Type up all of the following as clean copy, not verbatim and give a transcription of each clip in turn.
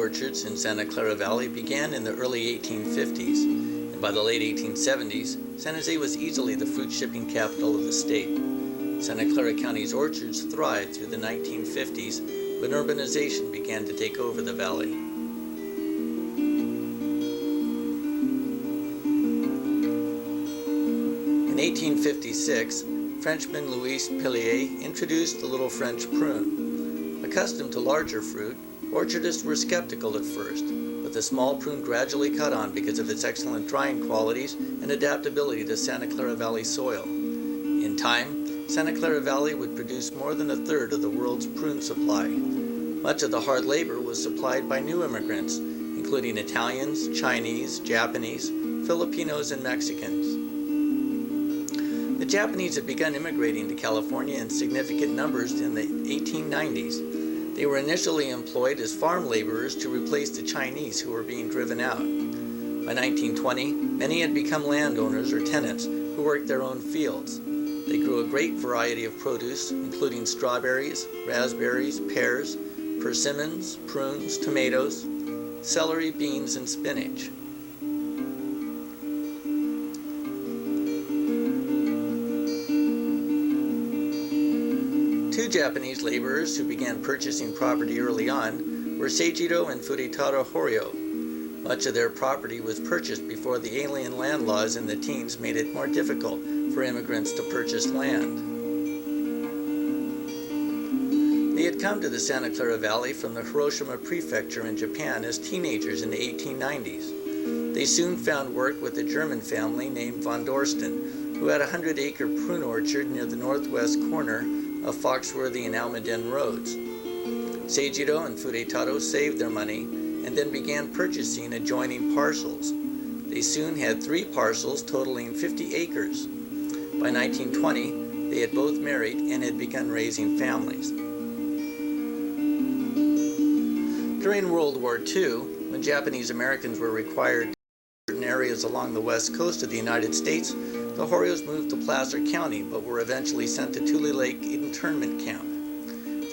orchards in Santa Clara Valley began in the early 1850s, and by the late 1870s, San Jose was easily the fruit shipping capital of the state. Santa Clara County's orchards thrived through the 1950s when urbanization began to take over the valley. In 1856, Frenchman Louis Pellier introduced the little French prune. Accustomed to larger fruit, orchardists were skeptical at first, but the small prune gradually caught on because of its excellent drying qualities and adaptability to Santa Clara Valley soil. In time, Santa Clara Valley would produce more than a third of the world's prune supply. Much of the hard labor was supplied by new immigrants, including Italians, Chinese, Japanese, Filipinos, and Mexicans. The Japanese had begun immigrating to California in significant numbers in the 1890s. They were initially employed as farm laborers to replace the Chinese who were being driven out. By 1920, many had become landowners or tenants who worked their own fields. They grew a great variety of produce, including strawberries, raspberries, pears, persimmons, prunes, tomatoes, celery, beans, and spinach. Two Japanese laborers who began purchasing property early on were Seijiro and Furitaro Horio. Much of their property was purchased before the alien land laws in the teens made it more difficult for immigrants to purchase land. They had come to the Santa Clara Valley from the Hiroshima Prefecture in Japan as teenagers in the 1890s. They soon found work with a German family named von Dorsten, who had a 100-acre prune orchard near the northwest corner of Foxworthy and Almaden roads. Seijiro and Furitaro saved their money and then began purchasing adjoining parcels. They soon had 3 parcels totaling 50 acres. By 1920, they had both married and had begun raising families. During World War II, when Japanese Americans were required to certain areas along the west coast of the United States, the Horios moved to Placer County, but were eventually sent to Tule Lake internment camp.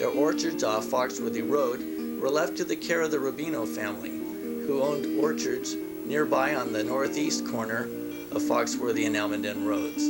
Their orchards off Foxworthy Road were left to the care of the Rubino family, who owned orchards nearby on the northeast corner of Foxworthy and Almaden roads.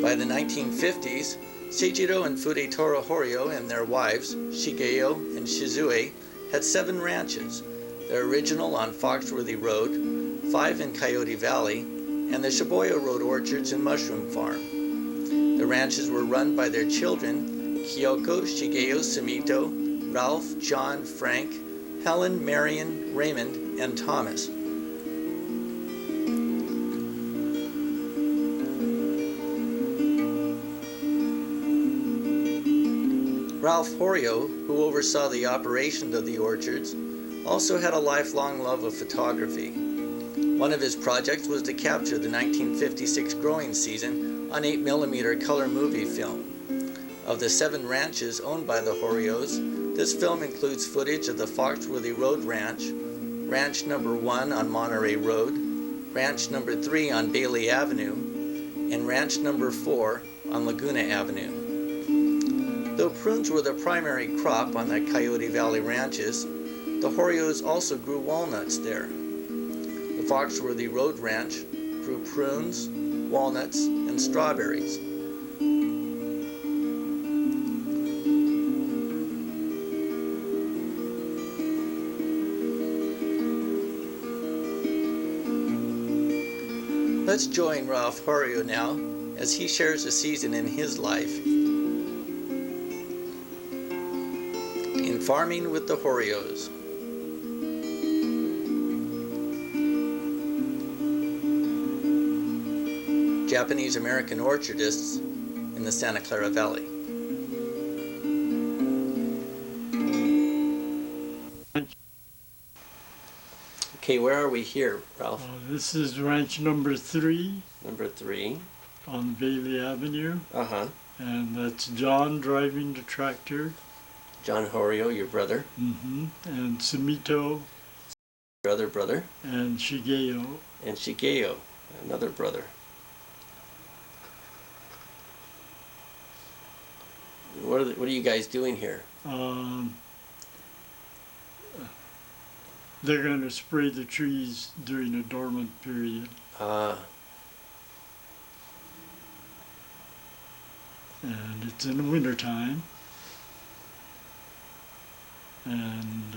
By the 1950s, Seijiro and Furitaro Horio and their wives, Shigeo and Shizue, had 7 ranches, the original on Foxworthy Road, 5 in Coyote Valley, and the Shibuya Road orchards and mushroom farm. The ranches were run by their children, Kyoko, Shigeo, Sumito, Ralph, John, Frank, Helen, Marion, Raymond, and Thomas. Ralph Horio, who oversaw the operation of the orchards, also had a lifelong love of photography. One of his projects was to capture the 1956 growing season on 8mm color movie film. Of the 7 ranches owned by the Horios, this film includes footage of the Foxworthy Road Ranch, Ranch number 1 on Monterey Road, Ranch number 3 on Bailey Avenue, and Ranch number 4 on Laguna Avenue. Though prunes were the primary crop on the Coyote Valley ranches, the Horios also grew walnuts there. The Foxworthy Road Ranch grew prunes, walnuts, and strawberries. Let's join Ralph Horio now as he shares a season in his life in farming with the Horios. Japanese American orchardists in the Santa Clara Valley. Okay, where are we here, Ralph? This is ranch number 3. Number 3. On Bailey Avenue. Uh-huh. And that's John driving the tractor. John Horio, your brother. Mm-hmm. And Sumito. Your other brother. And Shigeo. And Shigeo, another brother. What are you guys doing here? they're going to spray the trees during a dormant period. Ah. And it's in the wintertime. And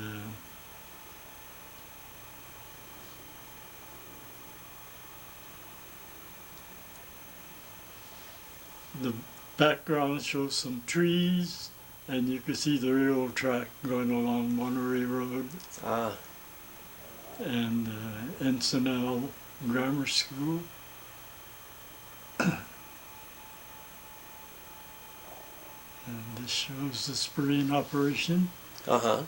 the background shows some trees, and you can see the railroad track going along Monterey Road Ah. and Encinal Grammar School. And this shows the spraying operation. Uh-huh.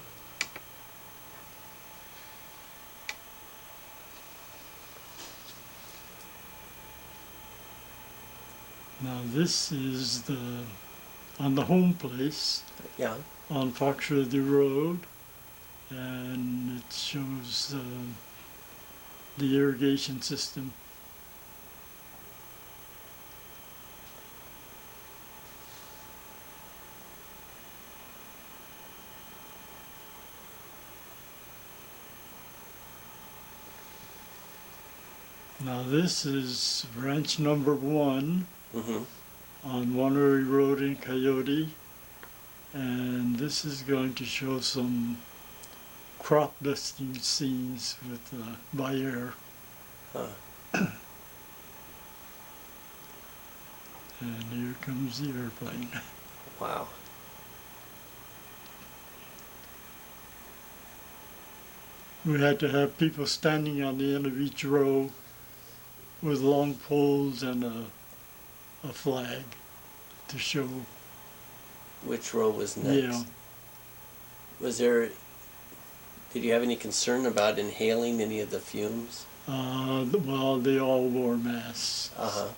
Now this is on the home place Yeah. on Foxworthy Road, and it shows the irrigation system. Now this is ranch number 1 Mm-hmm. on Monterey Road in Coyote, and this is going to show some crop dusting scenes with by air. And here comes the airplane. Wow. We had to have people standing on the end of each row with long poles and a flag to show. Which row was next? Yeah. Did you have any concern about inhaling any of the fumes? Well, they all wore masks. Uh-huh.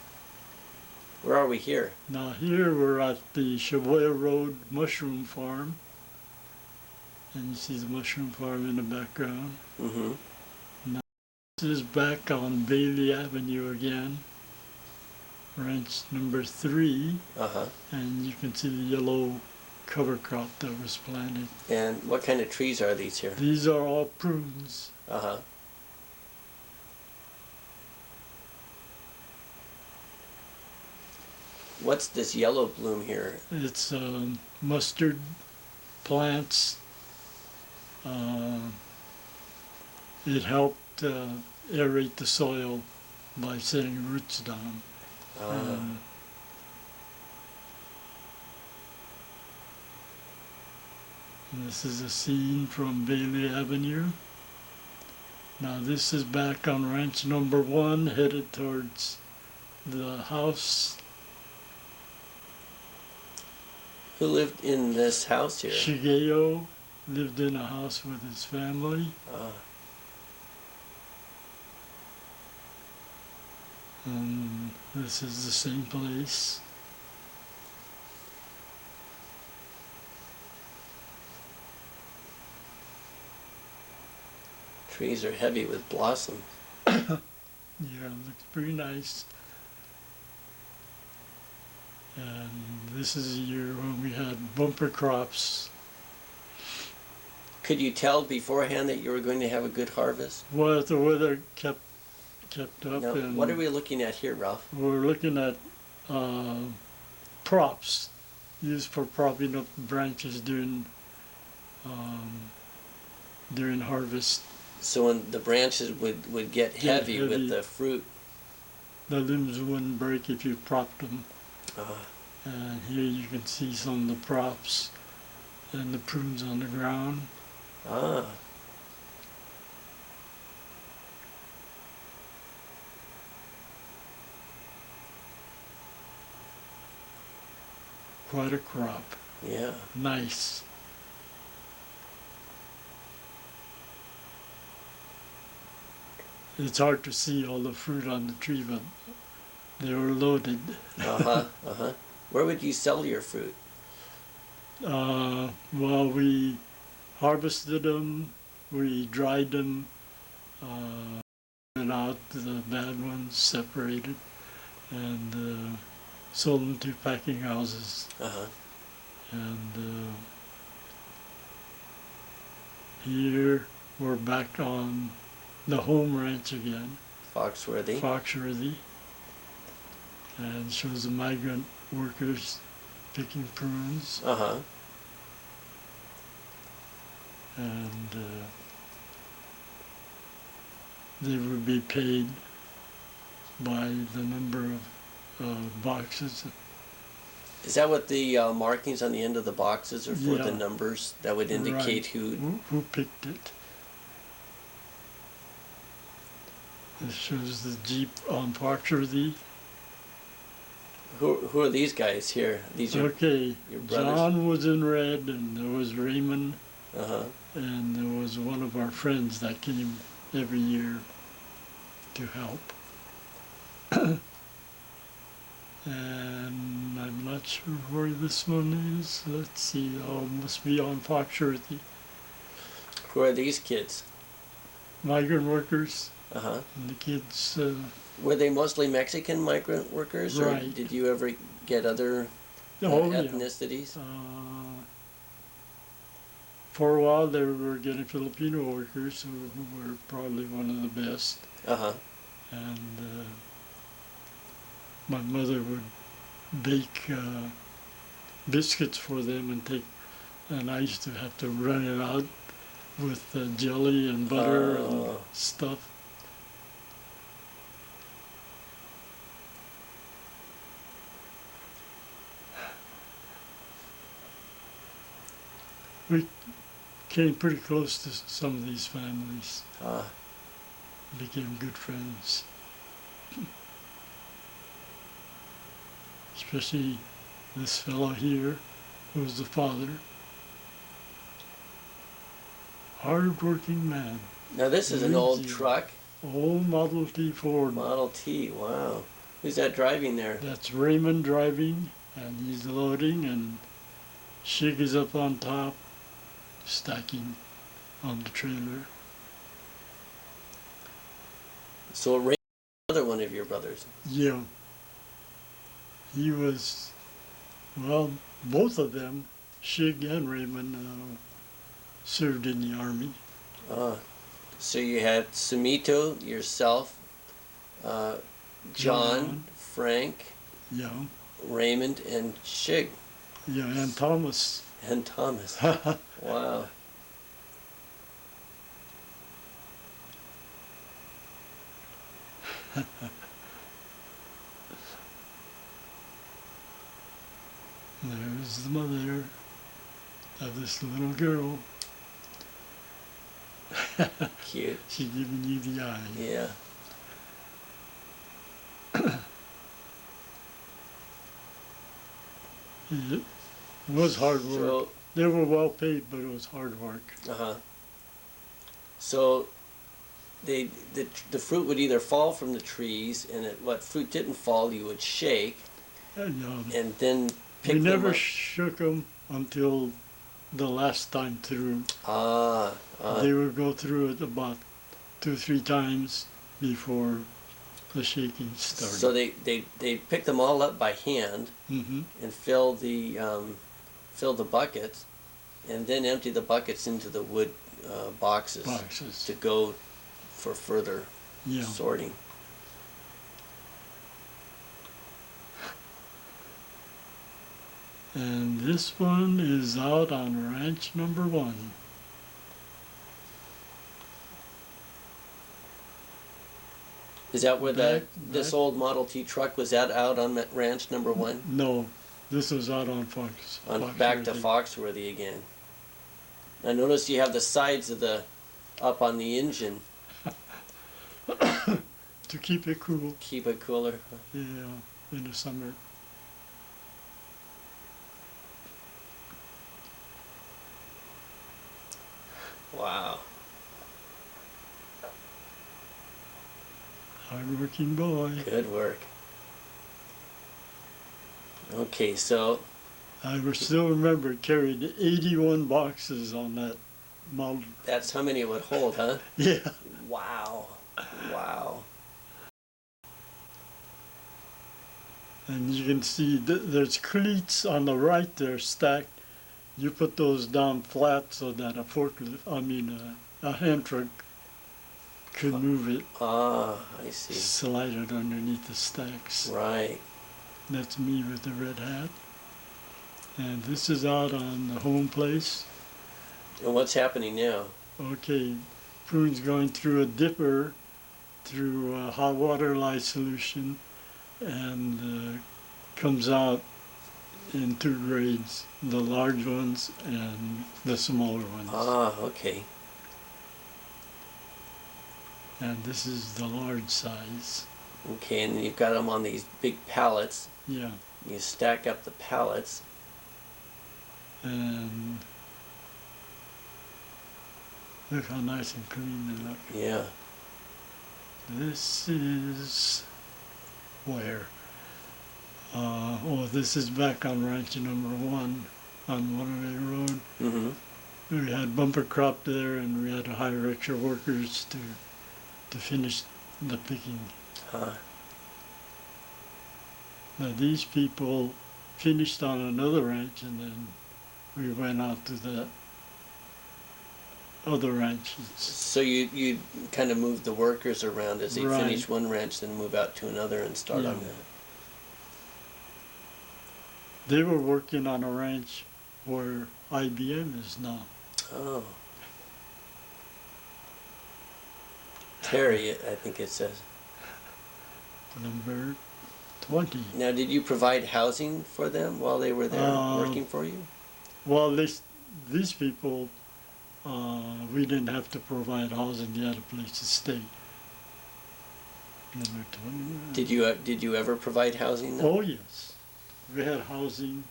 Where are we here? Now here we're at the Chavoya Road Mushroom Farm. And you see the mushroom farm in the background. Mm-hmm. Now this is back on Bailey Avenue again. Ranch number 3. Uh-huh. And you can see the yellow cover crop that was planted. And what kind of trees are these here? These are all prunes. Uh-huh. What's this yellow bloom here? It's mustard plants. It helped aerate the soil by setting roots down. And this is a scene from Bailey Avenue. Now this is back on ranch number 1, headed towards the house. Who lived in this house here? Shigeo lived in a house with his family. And this is the same place. Trees are heavy with blossom. Yeah, it looks pretty nice. And this is a year when we had bumper crops. Could you tell beforehand that you were going to have a good harvest? Well, the weather kept up. Now, And what are we looking at here, Ralph? we're looking at props used for propping up branches during harvest. So when the branches would get heavy with the fruit. The limbs wouldn't break if you propped them. And here you can see some of the props and the prunes on the ground. Quite a crop. Yeah. Nice. It's hard to see all the fruit on the tree, but they were loaded. Where would you sell your fruit? Well, we harvested them, we dried them, and out the bad ones, separated, and sold them to packing houses. And here we're back on the home ranch again, Foxworthy. Foxworthy, and shows the migrant workers picking prunes. Uh-huh. And they would be paid by the number of boxes. Is that what the markings on the end of the boxes are for, Yeah. the numbers that would indicate Who picked it. This shows the Jeep on Foxworthy. Who are these guys here? These are Okay, your brothers? John was in red, and there was Raymond, Uh-huh. and there was one of our friends that came every year to help. And I'm not sure where this one is. Let's see, oh, must be on Foxworthy. Who are these kids? Migrant workers, Uh-huh. and the kids, Were they mostly Mexican migrant workers, or Right. did you ever get other oh yeah. ethnicities? For a while they were getting Filipino workers who were probably one of the best. Uh-huh. And my mother would bake biscuits for them and I used to have to run it out with jelly and butter and Oh. stuff. We came pretty close to some of these families, became good friends. Especially this fellow here, who was the father. Hard-working man. Now this is an old Lazy. truck. Old Model T Ford. Model T, wow. Who's that driving there? That's Raymond driving, and he's loading, and Shig is up on top, stacking on the trailer. So Ray, another one of your brothers. Yeah. He was, well, both of them, Shig and Raymond, served in the Army. So you had Sumito, yourself, John, Frank, Yeah. Raymond, and Shig, Yeah, and Thomas. and Thomas. Wow. There's the mother of this little girl. Cute. She's giving you the eye. Yeah. It was hard work. So, They were well paid, but it was hard work. uh-huh. So the fruit would either fall from the trees, and what fruit didn't fall, you would shake, And, and then pick we them never up. shook them until the last time through. They They would go through it about 2-3 times before the shaking started. so they pick them all up by hand Mm-hmm. and fill the buckets, and then empty the buckets into the wood boxes to go for further Yeah. sorting. And this one is out on ranch number 1. Is that where this Back- old Model T truck was out on ranch number 1? No, this was out on Fox. Back to Foxworthy. Foxworthy again. I notice you have the sides of up on the engine. To keep it cool. Keep it cooler. Yeah, in the summer. Wow. Hard-working boy. Good work. Okay, so I still remember carried 81 boxes on that model. that's how many it would hold, huh? Yeah. Wow. Wow. And you can see there's cleats on the right there stacked. you put those down flat so that a hand truck could move it, Ah, I see. slide it underneath the stacks. Right. That's me with the red hat. And this is out on the home place. And what's happening now? Okay, prunes going through a dipper, through a hot water lye solution, and comes out in two grades, the large ones and the smaller ones. Ah, okay. And this is the large size. Okay, and you've got them on these big pallets. Yeah. You stack up the pallets. And look how nice and clean they look. Yeah. This is where? This is back on ranch number 1 on Monterey Road. Mm-hmm. We had bumper crop there, and we had to hire extra workers to finish the picking. Huh. Now these people finished on another ranch, and then we went out to the other ranches. So you kind of move the workers around as they Right. finish one ranch, then move out to another and start Yeah. on that. They were working on a ranch where IBM is now. Oh. Terry, I think it says. Number 20. Now, did you provide housing for them while they were there working for you? Well, these people, we didn't have to provide housing. They had a place to stay. Number 20. Did you ever provide housing? Though? Oh, yes. We had housing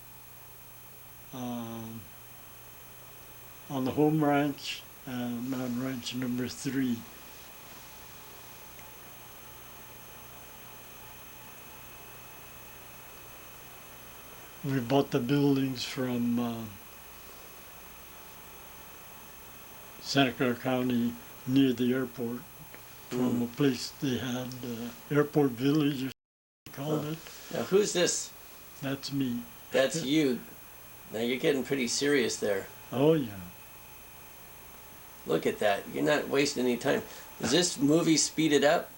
on the home ranch and on ranch number 3. We bought the buildings from Santa Clara County near the airport from a place they had, Airport Village, or they called it. Now, who's this? That's me. That's you. Now, you're getting pretty serious there. Oh, yeah. Look at that. You're not wasting any time. Is this movie speeded up?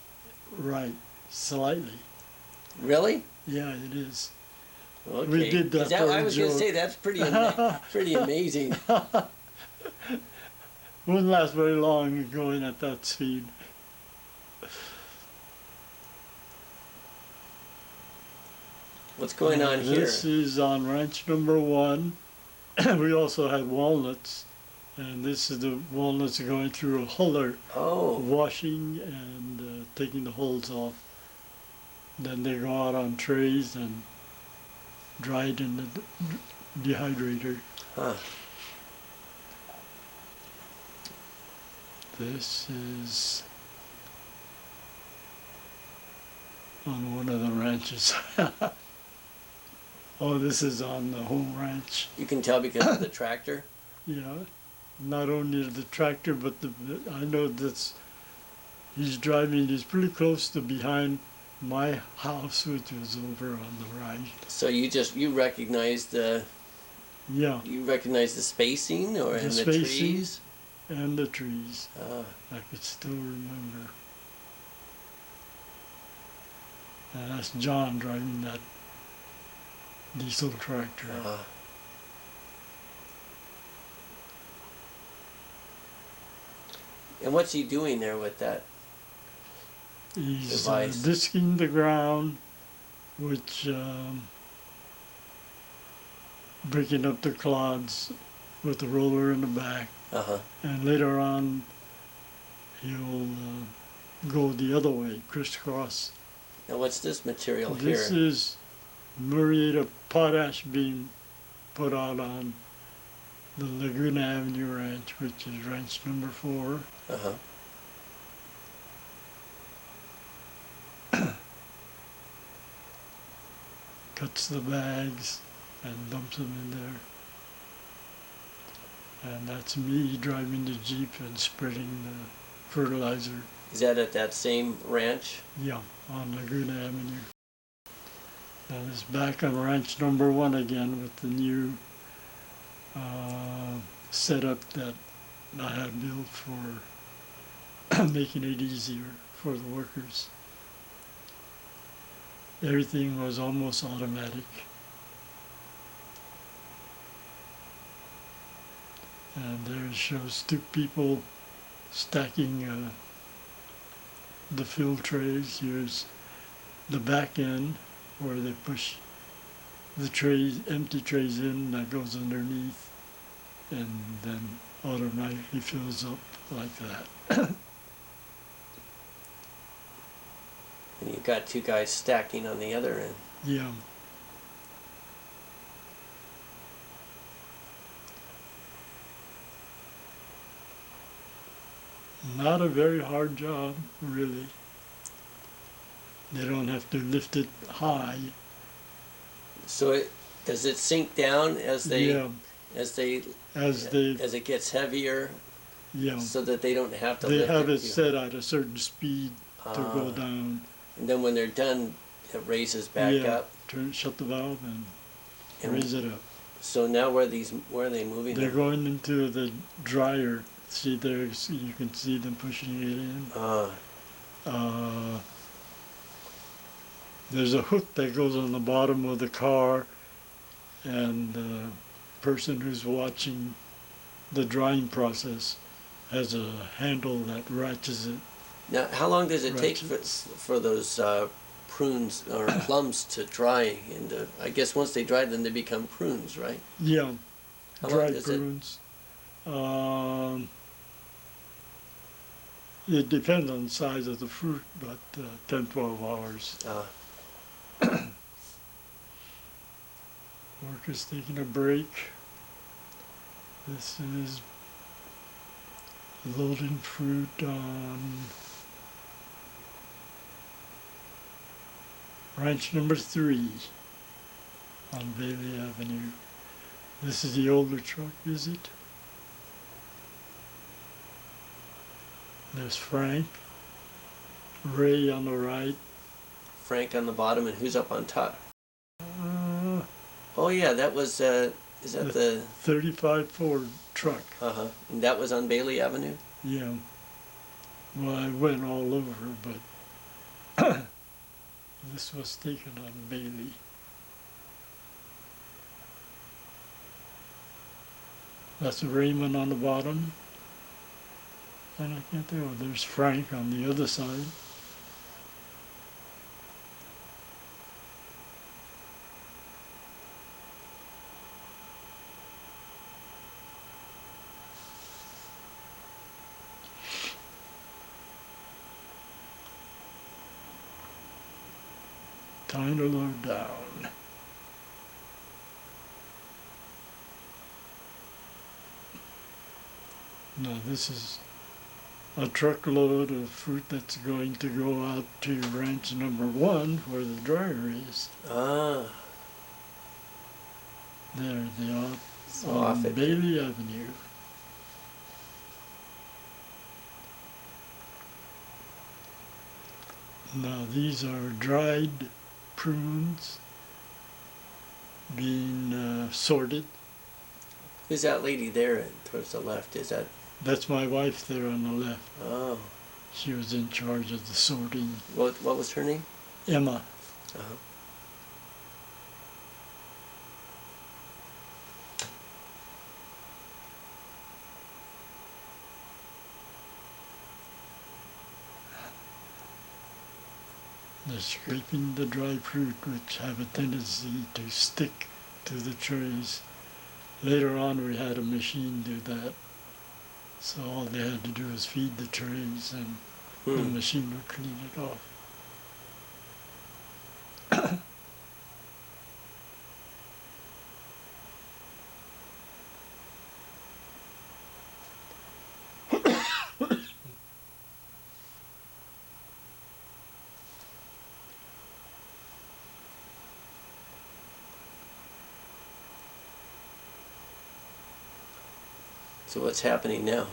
Right. Slightly. Really? Yeah, it is. Okay. We did that for I a was going to joke. say, that's pretty amazing. Wouldn't last very long going at that speed. What's going on here? This is on ranch number 1. We also had walnuts, and this is the walnuts going through a huller, Oh, washing and taking the hulls off. Then they go out on trays and dried in the dehydrator. huh. This is on one of the ranches. Oh, this is on the home ranch. You can tell because of the tractor? Yeah, not only the tractor, but I know that's, he's driving, he's pretty close to behind my house, which was over on the right. So you recognize the Yeah, spacing or The in the spacing. trees? and the trees. Ah, I could still remember. And that's John driving that diesel tractor. ah. And what's he doing there with that? He's device. disking the ground, which breaking up the clods with the roller in the back, Uh-huh. and later on he'll go the other way, crisscross. Now what's this material This here? is muriate of potash being put out on the Laguna Avenue Ranch, which is ranch number 4. Uh-huh. Cuts the bags and dumps them in there. And that's me driving the Jeep and spreading the fertilizer. Is that at that same ranch? Yeah, on Laguna Avenue. And it's back on ranch number 1 again with the new setup that I had built for making it easier for the workers. Everything was almost automatic. And there it shows two people stacking the fill trays. Here's the back end where they push the trays, empty trays in, that goes underneath and then automatically fills up like that. And you've got two guys stacking on the other end. Yeah. Not a very hard job, really. They don't have to lift it high. So does it sink down as Yeah, as it gets heavier, yeah. so that they don't have to They lift have it? it set at a certain speed to go down. And then when they're done, it raises back up. Shut the valve and And raise it up. So now where are they moving? They're them? going into the dryer. See there, you can see them pushing it in. There's a hook that goes on the bottom of the car, and the person who's watching the drying process has a handle that ratchets it. Now, how long does it take for those prunes or plums to dry? And I guess once they dry, then they become prunes, right? Yeah, How long dried does prunes. It depends on the size of the fruit, but 10, 12 hours. Workers taking a break. This is loading fruit on ranch number 3 on Bailey Avenue. This is the older truck, is it? There's Frank, Ray on the right. Frank on the bottom, and who's up on top? Oh yeah, that was, is that the 35 Ford truck. And that was on Bailey Avenue? Yeah. Well, I went all over, but this was taken on Bailey. That's Raymond on the bottom. And I can't tell, there's Frank on the other side. Time to load down. Now this is a truckload of fruit that's going to go out to ranch number 1 where the dryer is. There they are on Bailey Avenue. Now these are dried prunes being sorted. Who's that lady there towards the left? That's my wife there on the left. Oh. She was in charge of the sorting. What was her name? Emma. They're scraping the dry fruit, which have a tendency to stick to the trays. Later on, we had a machine do that. So all they had to do was feed the trays, and the machine would clean it off. So what's happening now?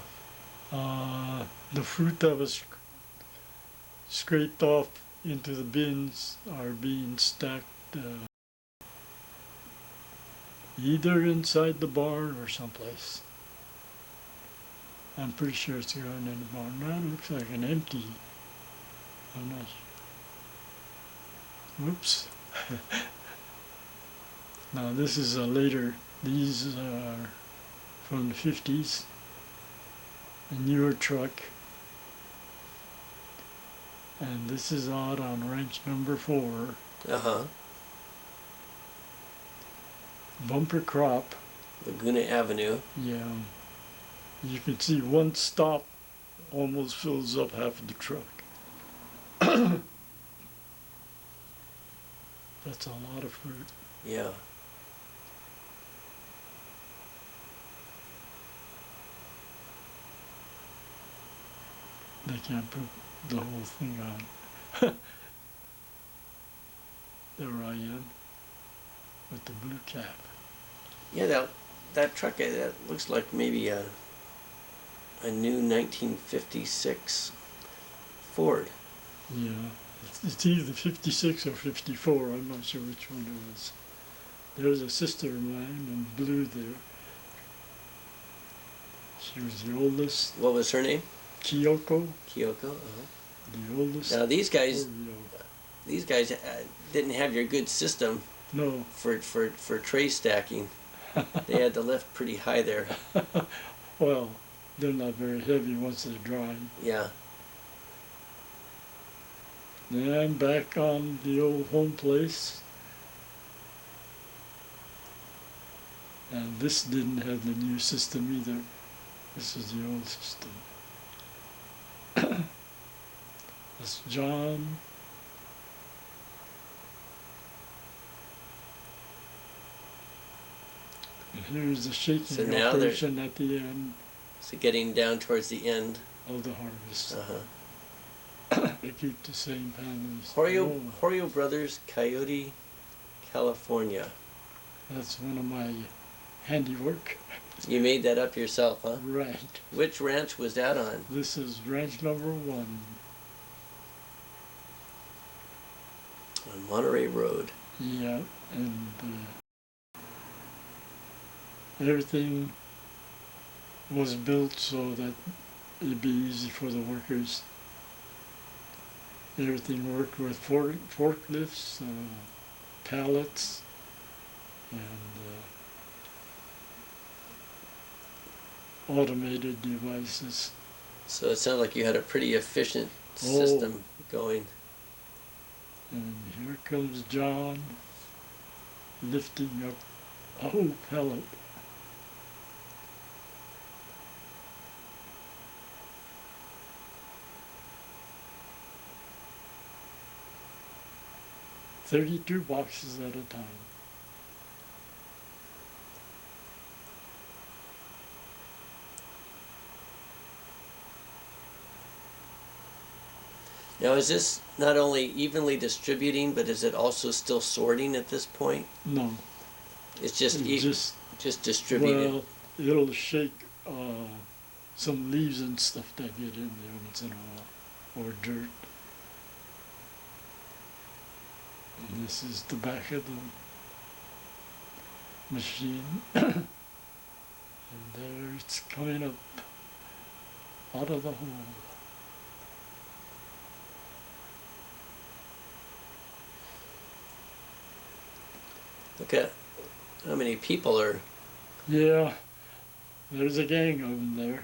The fruit that was scraped off into the bins are being stacked either inside the barn or someplace. I'm pretty sure it's going in the barn. Now it looks like an empty. I'm not. Whoops. Now this is a later. These are from the 50s. A newer truck. And this is out on ranch number 4. Uh-huh. Bumper crop. Laguna Avenue. Yeah. You can see one stop almost fills up half of the truck. That's a lot of fruit. Yeah. They can't put the whole thing on. There I am with the blue cap. Yeah, that truck, that looks like maybe a new 1956 Ford. Yeah, it's either 56 or 54. I'm not sure which one it was. There's a sister of mine in blue there. She was the oldest. What was her name? Kyoko. Kyoko. Uh-huh. The oldest. Now these guys, Oreo. Didn't have your good system. No. For tray stacking. They had to lift pretty high there. Well, they're not very heavy once they're dry. Yeah. Then I'm back on the old home place. And this didn't have the new system either. This is the old system. That's John. And here's the shaking operation at the end. So getting down towards the end of the harvest. Uh-huh. They keep the same families. Horio Brothers, Coyote, California. That's one of my handiwork. You made that up yourself, huh? Right. Which ranch was that on? This is ranch number 1. On Monterey Road. Yeah, and everything was built so that it'd be easy for the workers. Everything worked with forklifts, pallets, and automated devices. So it sounded like you had a pretty efficient system going. And here comes John lifting up a whole pellet. $32 boxes at a time. Now, is this not only evenly distributing, but is it also still sorting at this point? No. It's just distributed. Well, it'll shake some leaves and stuff that get in there once in a while, or dirt. And this is the back of the machine. And there it's coming up out of the hole. Look at how many people are. Yeah, there's a gang of them there.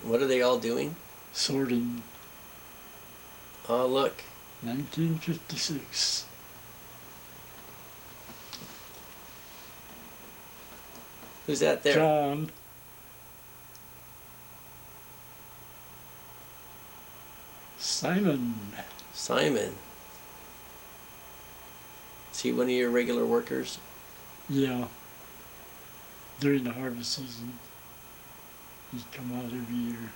What are they all doing? Sorting. Oh, look. 1956. Who's that there? John. Simon. Simon. Is he one of your regular workers? Yeah. During the harvest season, he'd come out every year.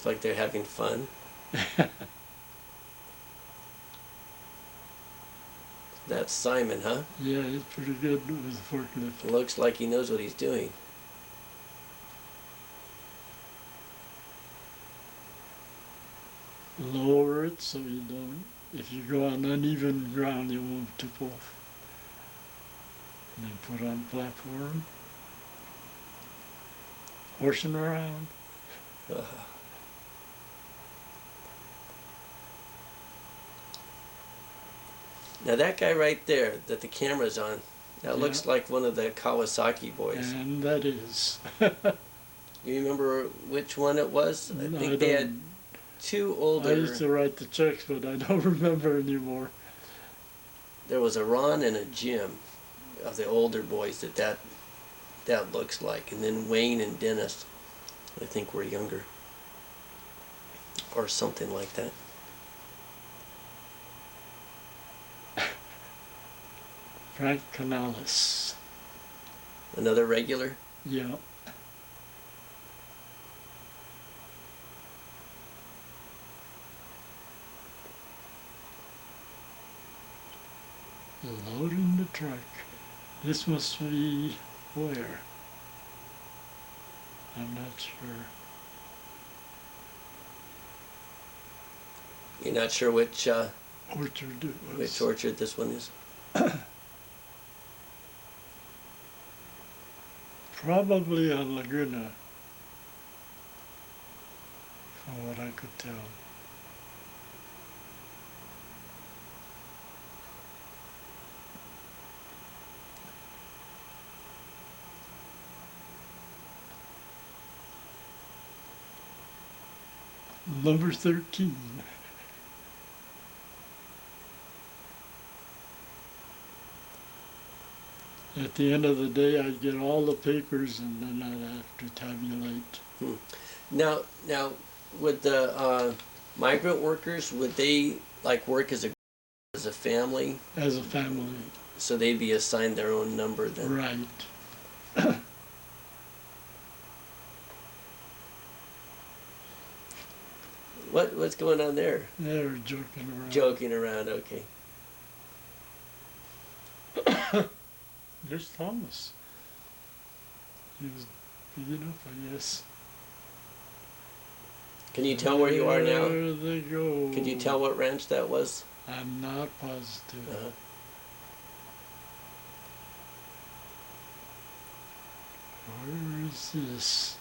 Looks like they're having fun. That's Simon, huh? Yeah, he's pretty good with the forklift. Looks like he knows what he's doing. Lower it so you don't, if you go on uneven ground, you won't tip off. And then put on platform. Horsing around. Now that guy right there that the camera's on, that looks like one of the Kawasaki boys. And that is. You remember which one it was? I think they had two older. I used to write the checks, but I don't remember anymore. There was a Ron and a Jim of the older boys that looks like, and then Wayne and Dennis, I think, were younger, or something like that. Frank Canales. Another regular? Yeah. Loading the truck. This must be where? I'm not sure. You're not sure which Orchard it was. which orchard this one is? Probably on Laguna, from what I could tell. Number 13. At the end of the day, I'd get all the papers and then I'd have to tabulate. Now, would the migrant workers, would they like work as a family? As a family. So they'd be assigned their own number then? Right. What's going on there? They were joking around. Joking around, okay. There's Thomas. He was big enough, I guess. Can you tell where you are now? There they go. Can you tell what ranch that was? I'm not positive. Where is this?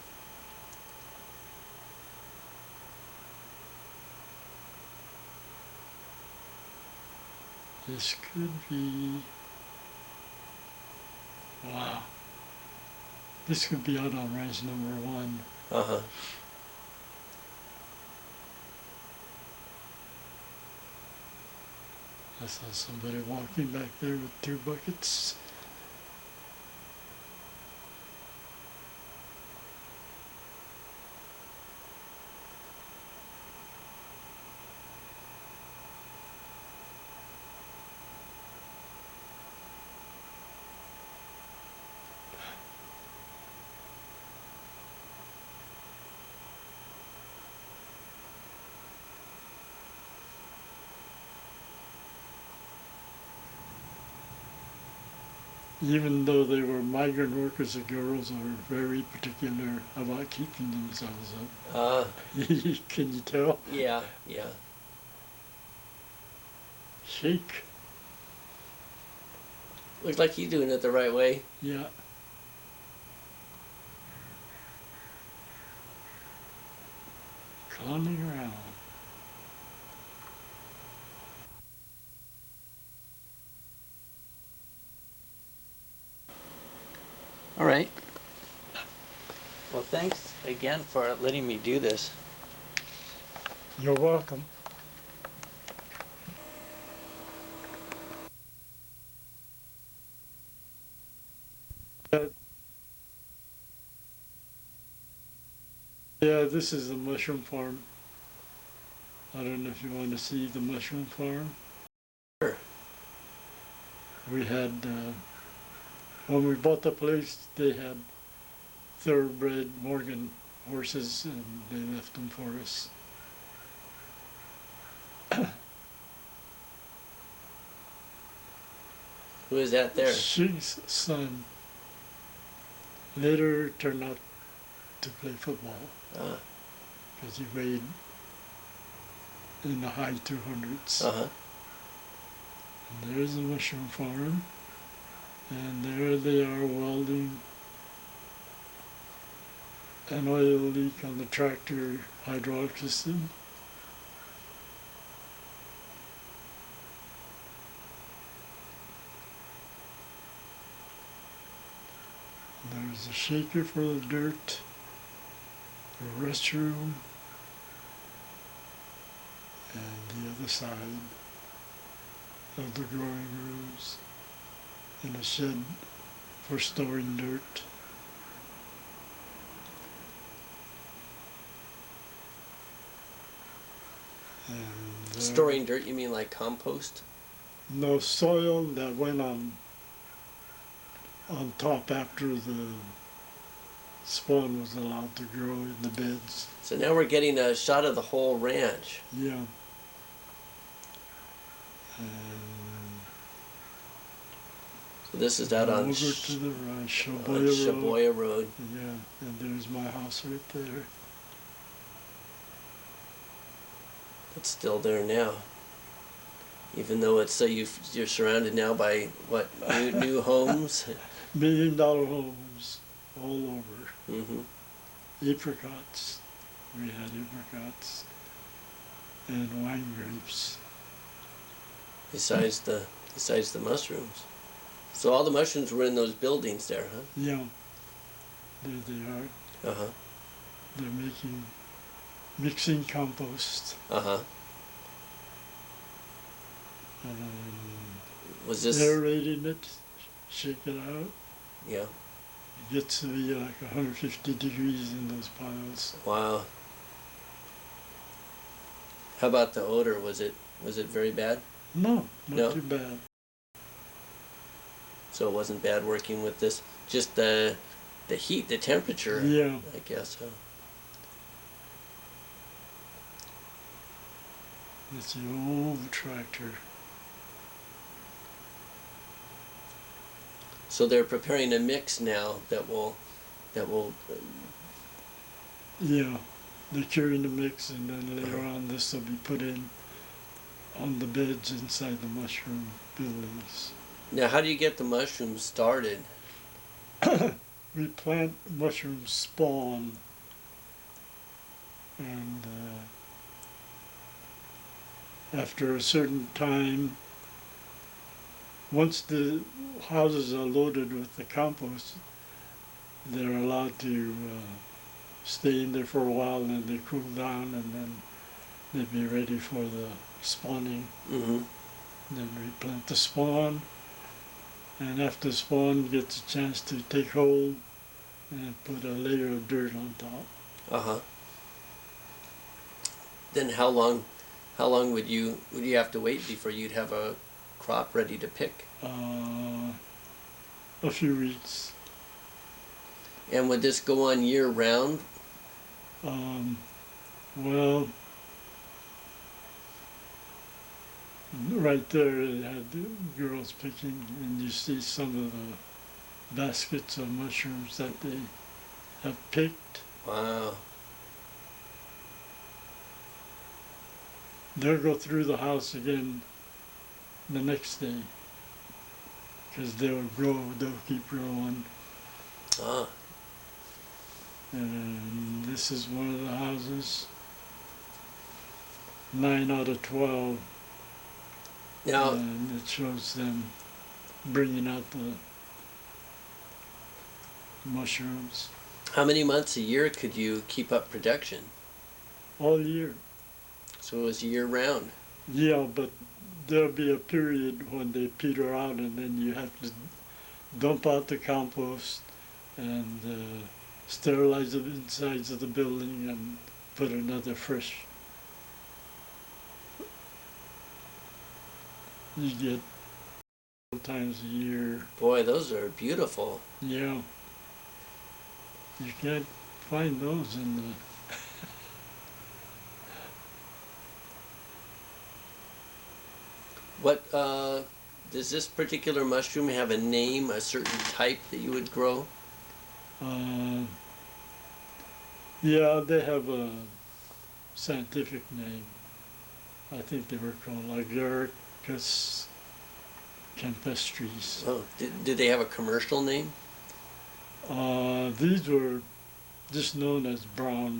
This could be... Wow. This could be out on ranch number 1. Uh-huh. I saw somebody walking back there with 2 buckets. Even though they were migrant workers, the girls are very particular about keeping themselves up. Can you tell? Yeah. Shake. Looks like you're doing it the right way. Yeah. Clowning around. All right. Well, thanks again for letting me do this. You're welcome. Yeah, this is the mushroom farm. I don't know if you want to see the mushroom farm. Sure. We had, when we bought the place, they had thoroughbred Morgan horses, and they left them for us. Who is that there? She's son later turned out to play football Ah. because he weighed in the high 200s. Uh-huh. And there's the mushroom farm, and there they are welding an oil leak on the tractor hydraulic system. There's a shaker for the dirt, a restroom, and the other side of the growing rooms, and a shed for storing dirt. And Storing dirt, you mean like compost? no soil that went on top after the spawn was allowed to grow in the beds. So now we're getting a shot of the whole ranch. Yeah. And So this is out on over to the right, Shaboya on Road. Shaboya Road. Yeah, and there's my house right there. It's still there now. Even though it's you're surrounded now by what, new homes? $1 million homes all over. Mm-hmm. Apricots. We had apricots and wine grapes. Besides the mushrooms. So all the mushrooms were in those buildings there, huh? Yeah, there they are. Uh-huh. They're mixing compost. Uh-huh. And Was this aerating it, shake it out. Yeah. It gets to be like 150 degrees in those piles. Wow. How about the odor? Was it very bad? No, not No? too bad. So it wasn't bad working with this. Just the heat, the temperature. Yeah. I guess so. It's the old tractor. So they're preparing a mix now that will Yeah, they're curing the mix, and then later on this will be put in on the beds inside the mushroom buildings. Now, how do you get the mushrooms started? We plant mushroom spawn, and after a certain time, once the houses are loaded with the compost, they're allowed to stay in there for a while, and they cool down, and then they'd be ready for the spawning. Mm-hmm. Then we plant the spawn, and after the spawn gets a chance to take hold, and put a layer of dirt on top. Uh-huh. Then how long would you have to wait before you'd have a crop ready to pick? A few weeks. And would this go on year round? Well, right there it had the girls picking, and you see some of the baskets of mushrooms that they have picked. Wow. They'll go through the house again the next day, because they'll keep growing. Ah. And this is one of the houses. 9 out of 12. Now, And it shows them bringing out the mushrooms how many months a year could you keep up production? all year. So it was year round. Yeah, but there'll be a period when they peter out, and then you have to dump out the compost and sterilize the insides of the building and put another fresh. You get 4 times a year. Boy, those are beautiful. Yeah. You can't find those in the. What does this particular mushroom have a name, a certain type that you would grow? Yeah, they have a scientific name. I think they were called Agaricus campestris. Oh, did they have a commercial name? These were just known as brown